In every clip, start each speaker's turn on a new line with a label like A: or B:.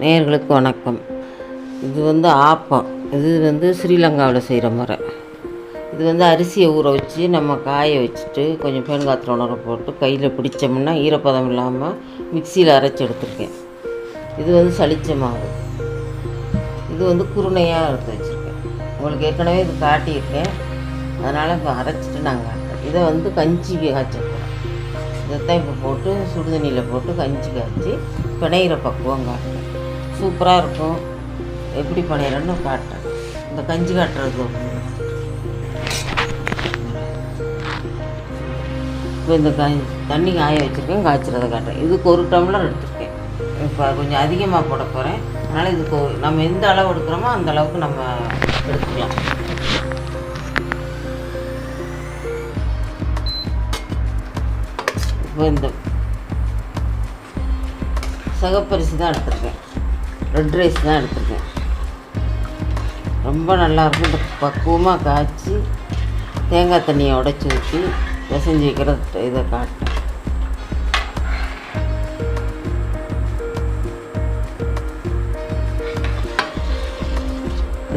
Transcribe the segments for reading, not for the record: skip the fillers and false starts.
A: நேயர்களுக்கு வணக்கம். இது வந்து ஆப்பம். இது வந்து ஸ்ரீலங்காவில் செய்கிற முறை. இது வந்து அரிசியை ஊற வச்சு நம்ம காய வச்சுட்டு கொஞ்சம் பெருங்காயத்தில் உணர போட்டு கையில் பிடிச்சோம்னா ஈரப்பதம் இல்லாமல் மிக்சியில் அரைச்சி எடுத்துருக்கேன். இது வந்து சளிச்ச மாவு. இது வந்து குருணையாக எடுத்து வச்சுருக்கேன். உங்களுக்கு ஏற்கனவே இது காட்டியிருக்கேன், அதனால் இப்போ அரைச்சிட்டு நான் காட்டுறேன். இதை வந்து கஞ்சி காய்ச்சப்போம். இதைத்தான் இப்போ போட்டு சுடுதண்ணியில் போட்டு கஞ்சி காய்ச்சி பிணையிற பக்குவம் காட்டுறேன். சூப்பராக இருக்கும். எப்படி பிணையிறேன்னு காட்டுறேன். இந்த கஞ்சி காட்டுறது இப்போ இந்த தண்ணி காய வச்சுருக்கேன், காய்ச்சறதை காட்டுறேன். இதுக்கு 1 டம்ளர் எடுத்துருக்கேன். இப்போ கொஞ்சம் அதிகமாக போட போகிறேன். அதனால் இதுக்கு நம்ம எந்த அளவு எடுக்கிறோமோ அந்த அளவுக்கு நம்ம எடுத்துக்கலாம். இப்போ இந்த சிகப்பரிசி தான் எடுத்துருக்கேன், ரெட் ரைஸ் தான் எடுத்துருக்கேன். ரொம்ப நல்லாயிருக்கும். இந்த பக்குவமாக காய்ச்சி தேங்காய் தண்ணியை உடச்சி ஊற்றி பிசைஞ்சு வைக்கிற இதை காட்டேன்.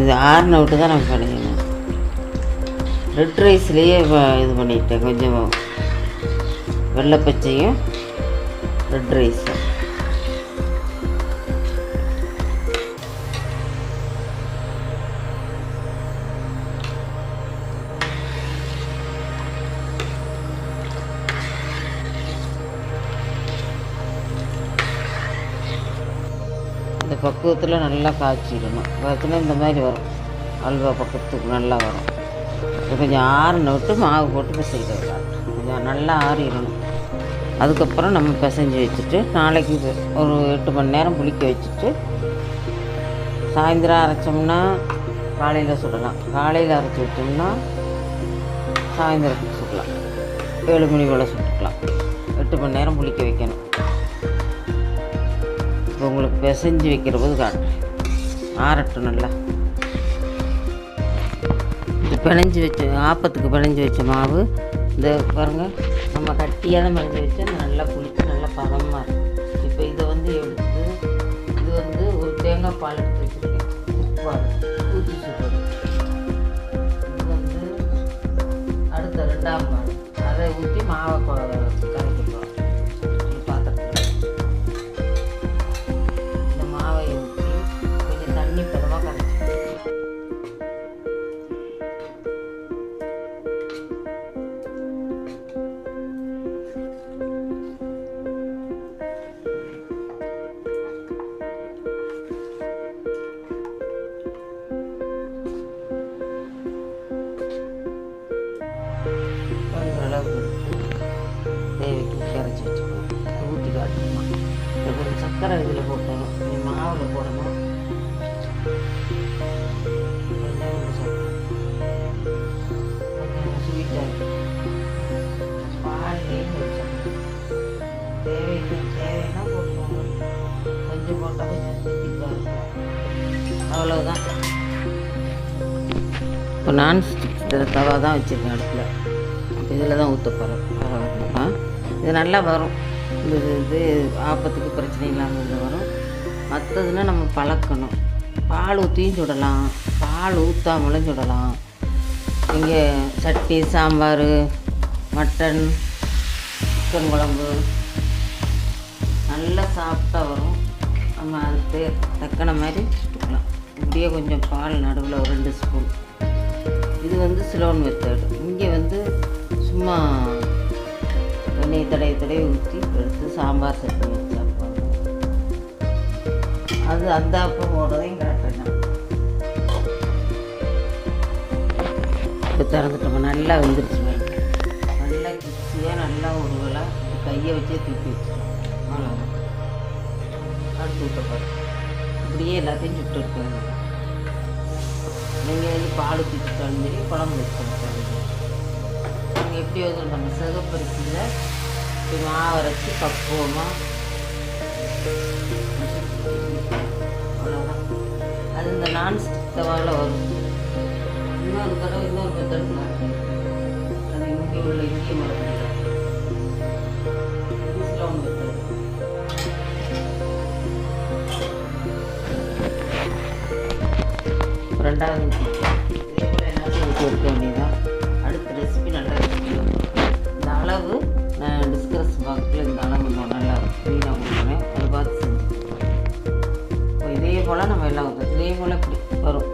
A: இது ஆறுன விட்டு தான் நான் பிணையணும். ரெட் ரைஸ்லேயே இது பண்ணிட்டேன். கொஞ்சம் வெள்ளைப்பச்சையும் ரெட் ரைஸும். இந்த பக்குவத்தில் நல்லா காய்ச்சிடணும். காய்ச்சினா இந்த மாதிரி வரும். அல்வா பக்கத்துக்கு நல்லா வரும். கொஞ்சம் ஆறுன விட்டு மாவு போட்டு பிசைட்டு கொஞ்சம் நல்லா ஆறிடணும். அதுக்கப்புறம் நம்ம பிசைஞ்சு வச்சுட்டு நாளைக்கு ஒரு 8 மணி நேரம் புளிக்க வச்சுட்டு சாயந்தரம் அரைச்சோம்னா காலையில் சுடலாம். காலையில் அரைச்சி வச்சோம்னா சாயந்தரத்துக்கு சுடலாம். 7 மணி போல் சுட்டுக்கலாம். 8 மணி நேரம் புளிக்க வைக்கணும். இப்போ உங்களுக்கு பிசைஞ்சு வைக்கிற போது காட்டுறேன். ஆறட்டும் நல்லா. இது பிணைஞ்சி வச்ச ஆப்பத்துக்கு பிணைஞ்சி வச்ச மாவு இந்த பாருங்கள், நம்ம கட்டியாக தான் பிணைஞ்சி வச்சு அந்த நல்லா புளிச்சு நல்லா பதமாக இருக்கும். இப்போ இதை வந்து எடுத்து இது வந்து ஒரு தேங்காய் பால் எடுத்து வச்சுருக்கேன். உப்பால் ஊற்றி சுடுறது. இது வந்து அடுத்த 2ஆம் பால் அதை ஊற்றி மாவை கரைக்கிப்போம். பாத்திரத்தில் இந்த மாவை ஊற்றி கொஞ்சம் தண்ணி பதமாக கரைச்சி தேவைக்கு கரைச்சி வச்சுக்கணும். ஊற்றி காட்டணுமா. கொஞ்சம் சர்க்கரை இதில் போட்டணும், கொஞ்சம் மாவில் போடணும். கொஞ்சம் ஸ்வீட்டாக பால்லேயே வச்சணும். தேவைன்னா போட்டுக்கோங்க. கொஞ்சம் போட்டால் கொஞ்சம் திக்காக இருக்கும். அவ்வளோதான். இப்போ நான்ஸ்டிக் தவா தான் வச்சுருக்கேன் அடுப்பில். இதில் தான் ஊற்ற போகிறேன். இது நல்லா வரும். இது ஆப்பத்துக்கு பிரச்சனை இல்லாமல் இது வரும். மற்றதுன்னா நம்ம பழக்கணும். பால் ஊற்றியும் சுடலாம், பால் ஊற்றாமலும் சுடலாம். இங்கே சட்னி, சாம்பார், மட்டன், சிக்கன் குழம்பு நல்லா சாப்பிட்டா வரும். நம்ம அதுக்கு தக்கன மாதிரி சுட்டுக்கலாம். இப்படியே கொஞ்சம் பால் நடுவில் ஒரு 2 ஸ்பூன். இது வந்து ஸ்லோன் மெத்தடு. இங்கே வந்து சும்மா எண்ணெய் தடவை ஊற்றி எடுத்து சாம்பார் சட்னி வச்சு சாப்பிடுவாங்க. அது அந்த அப்பம் போடுறதையும் காட்டுறேன். இப்போ திறந்துட்டோம். நல்லா வெந்துருச்சு. நல்லா கிச்சியாக நல்லா ஒரு கையை வச்சே தூக்கி வச்சுட்டோம். அவ்வளோதான். அடுத்து ஊற்றப்பாரு. இப்படியே எல்லாத்தையும் சுட்டு எடுத்துருங்க. நீங்கள் வந்து பால் ஊற்றி சுட்டாலும் சரி, குழம்பு வச்சு நீங்கள் எப்படி வந்து நம்ம சிகப்பரிசியில் மாவு அரைச்சி பக்குவமாக அவ்வளோதான். அது இந்த நான்ஸ்டிக் தவாவில் வரும். இன்னொரு மெத்தடு அது இங்கே உள்ள இந்திய மரபு ஸ்லோன் மெத்தடு. ரெண்டாவது இதே போல் எல்லாத்தையும் ஊற்றி எடுக்க வேண்டியதான். அடுத்த ரெசிபி நல்லா ரெசிபி. இந்த அளவு நான் டிஸ்கஸ் பாக்ஸில் இந்த அளவு நல்லா க்ளீனாக கொடுக்குறேன். அது பார்த்து செஞ்சு இப்போ இதே போல் நம்ம எல்லாம் இதே போல் இப்படி வரும்.